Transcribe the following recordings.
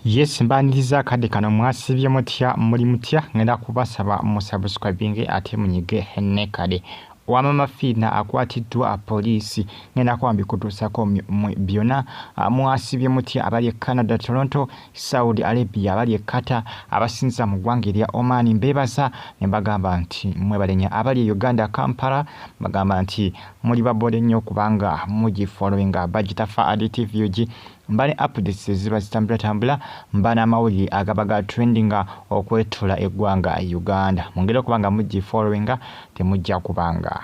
Yes, mbaniriza kade kano mwasibye mutya muri mutya ngenda kubasaba musubscribing ate munyige henne kade wamama fina akwatiddwa police ngenda kwambi kutusako byona mwasibye mutya abali Canada Toronto Saudi Arabia abali Qatar abasinza mu ggwanga lya Oman mbebasa nembagamba nti mwebalenya abali Uganda Kampala bagamba nti muri babode nnyo kubanga mugi following budget fa additive yuji mbane updates ziba zitambula mbana amawulire agabaga trendinga okwetula eggwanga Uganda mungero kubanga mugi followinga temujja kubanga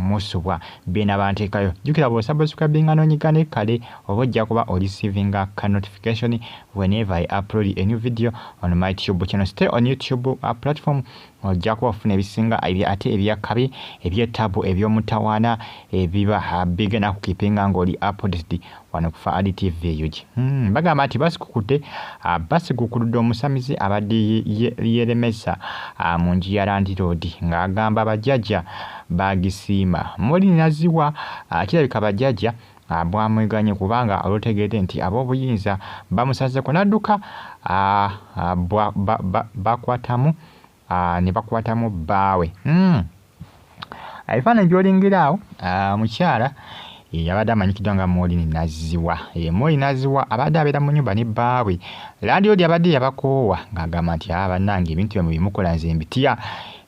musubwa bina bantekayo jukira bo subscribing anonyigane kale obojja kuba receiving a notification whenever I upload a new video on my YouTube channel. Stay on YouTube platform ojja kuwafuna ebisinga ate ebyakabi ebyetabu ebyomutawaana ebiba bigena kukipinga ngoli updated wano kufa additive yuji bagamba nti basikukutte basigukudde omusamizi abadde yeremesa mu njiya Land Road ng'agamba bajjajja bagisiima muli naziwa kirabika bajjajja bwamweganye kubanga olutegedde nti ab'obuyinza bamusazeko nadduka bakwatamu ne bakwatamu bbaawe ebifaananyi by'olengera awo mukyala yabadde amanyikiddwa nga Moline Naziwa Moline Naziwa abadde abeera mu nnyumba ne bbaawe Land Road abadde yabakoowa ng'agamba nti bannange ebintu bye bimukola nze mbitya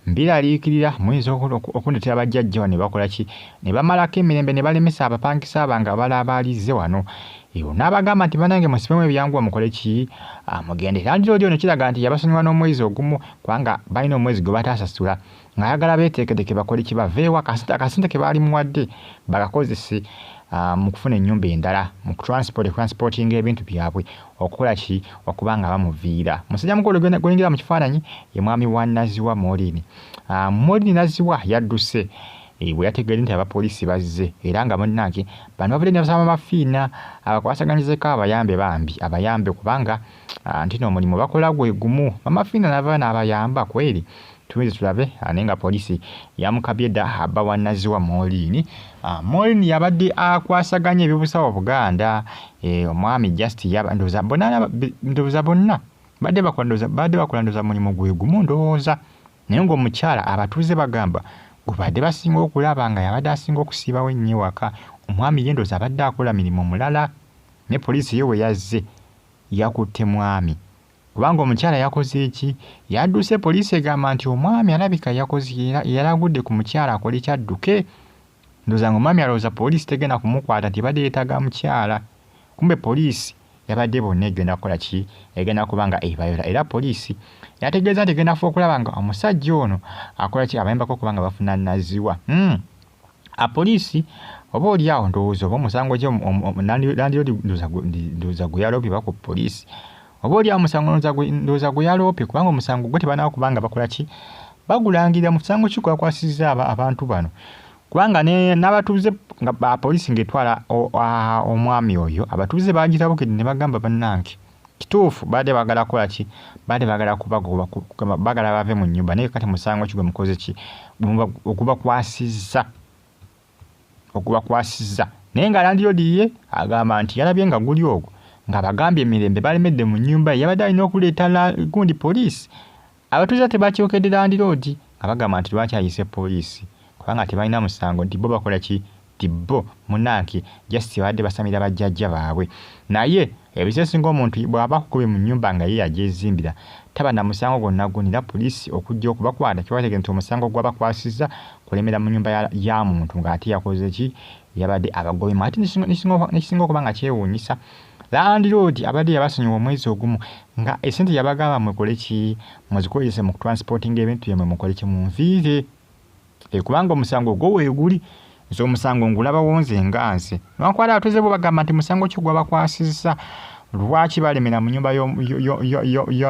mbiraliikirira muyinza okundetera bajjajja wano ne bakola ki ne bamalako emirembe ne balemesa abapangisa abanga balabaalize wano n'abagamba nti bannange musibemu ebyanguwa mukole ki mugende Land Road ono kiraga nti yabasonyiwa n'omwezi ogumu kubanga balina omwezi gwe bataasasula ng'ayagala beeteekedeke bakole ki baveewo akasente ke baali muwadde bakakozese mu kufuna ennyumba endala mu transporting ebintu byabwe okukola ki okubanga bamuviira musajja mukulu gw'oyingira mu kifaananyi ye mwami wa Naziwa Moline Moline Naziwa yadduse bwe yategeera nti abapoliisi bazze era nga munnange bano bavudde ne basaba amafiina abakwasaganyizeeko abayambe kubanga nti n'omulimu bakola gwe gumu amafiina nava n'abayamba kweri tuweze tulabe naye nga poliisi yamukabye dda abba wa Naziwa Moline Moline yabadde akwasaganya ebyobusawo Buganda omwami just ndowooza bonna badde bakola mulimu gwe gumu ndowooza naye ng'omukyala abatuuze bagamba gubadde basinga okulaba nga yabadde asinga okusiibawo ennyo waka omwami ye ndowooza abadde akola mirimu mulala ne poliisi ye we yazze yakutte mwami kubanga omukyala yakoze eki yadduse poliisi egamba nti omwami alabika yalagudde ku mukyala akole kyadduke ndowooza nga omwami alowooza poliisi tegenda kumukwata tibadde yeetaaga mukyala kumbe poliisi yabadde bonna egenda kukola ki egenda kubanga ebayola era poliisi yategeeza nti egenda fuba okulaba nga omusajja ono akola ki abayambako kubanga bafuna Naziwa poliisi oba oli awo ndowooza oba omusango gye Land Road ndowooza gwe yaloopye baku poliisi oba oli awo omusango ndowooza gwe yaloopye kubanga omusango gwe tebanaba kubanga bakola ki bagulangira musango ki gwakwasizza abantu bano kubanga n'abatuuze nga poliisi ng'etwala omwami oyo abatuuze bagitabukidde ne bagamba bannange kituufu badde bagala kukola ki badde bagala kubagoba bagala bave mu nnyumba naye kati musango ki gwe mukoze ki okubakwasizza naye nga Land Road ye agamba nti yalabye nga guli ogwo nga bagambye emirembe balemedde mu nnyumba ye yabadde alina okuleeta gundi poliisi abatuuze tebakyokedde Land Road nga bagamba nti lwaki ayise poliisi kubanga tebalina musango nti bo bakola ki tibbo munanki just badde basamira bajjajja baabwe naye ebisesinga omuntu bw'aba kukubye mu nnyumba nga ye yajezimbira taba na musango gwonna gunira poliisi okujja okubakwata kibategeeza nti omusango gwabakwasizza kulemera mu nnyumba ya muntu ng'ate yakoze ki yabadde abagobye ate nekisinga okuba nga kyewuunyisa Land Road abadde yabasonyiwa omwezi ogumu nga esente yabagamba mukole ki muzikozese mu transporting ebintu byemwe mukole ki munviire kubanga omusango gwo weeguli nze omusango ngulaba wonze nganze nwakwala abatuuze bo bagamba nti musango ki gwabakwasizza lwaki balemera mu nnyumba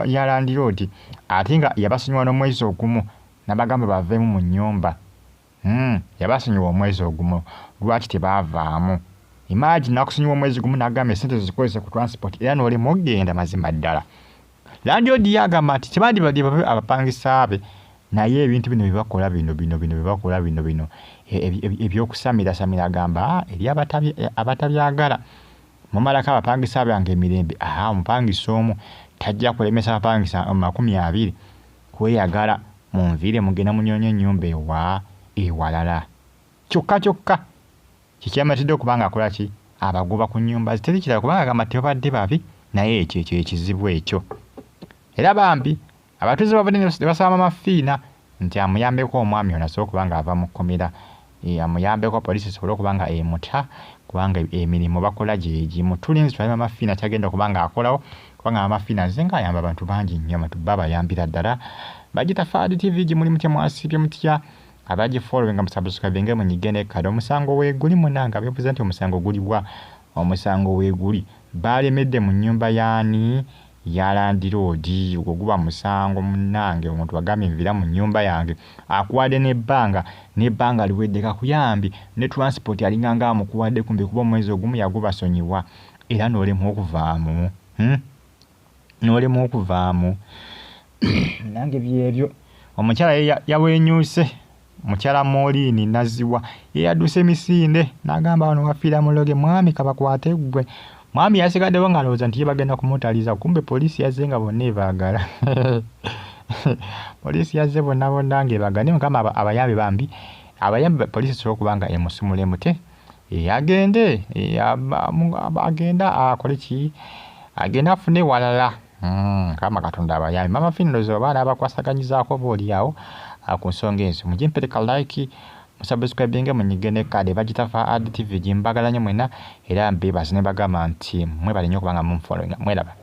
ya Land Road ate nga yabasonyiwa n'omwezi ogumu nabagamba baveemu mu nnyumba yabasonyiwa omwezi ogumu lwaki tebaavaamu imagine nakusonyiwa omwezi gumu nagamba esente zikozese ku transport era n'olema ogenda mazima ddala Land Road yagamba nti tebandibadde abapangisa be naye ebintu bino byebakola ebyokusamira agamba eri abatabyagala mumalako abapangisa bange emirembe omupangisa omu tajja kulemesa abapangisa 20 kweyagala munviire mugenda munyonyo ennyumba ewalala kyokka kikyamatidde okubanga akola ki abagoba ku nnyumba ziteri kirala kubanga gamba tebadde babi naye ekyo ekizibu ekyo era bambi abatuuze babadde ne basaba mafiina nti amuyambeko omwami ono asobola okubanga ava mu kkomera amuyambeko poliisi esobole okubanga emuta kubanga emirimu bakola gyegimu tulinzi twalima amafiina kyagenda okubanga akolawo kubanga amafiina nze nga ayamba abantu bangi nnyo abantu babayambira ddala bagita Fadi TV gimuli mutya mwasibye mutya abagifollowinga musubscribinge munyigene kale omusango weeguli munanga beebuuza nti omusango guliwa omusango weeguli balemedde mu nnyumba yaani ya landiroodi ogwo guba musango munange omuntu agambye nvira mu nnyumba yange akuwadde n'ebbanga liwedde kakuyambi ne transport alinganga amukuwadde kumbi kuba omwezi ogumu yagubasonyiwa era n'olemu okuvaamu nange byebyo omukyala yawenyuuse mukyala Moline Naziwa yadduse emisinde n'agamba wano wafiira muloge mwami kabakwate gwe mwami yasigaddewo ng'alowooza nti ye bagenda kumutaliza kumbe poliisi yazze nga bonna ebaagala poliisi yazze bonna ng'ebaagala naye mukama abayambi bambi poliisi esobola okubanga emusumula emute agende agenda akole ki agenda afune walala kama Katonda abayambi mama finlozo baana abakwasaganyizaako boolyawo ku nsonga ezo mujje mpereka like musubscribinge munyigene kade bagita Fadi TV gimbagala nnyo mwena era mbebazi ne bagamba nti mwebale nnyo kubanga mumfollowinga mweraba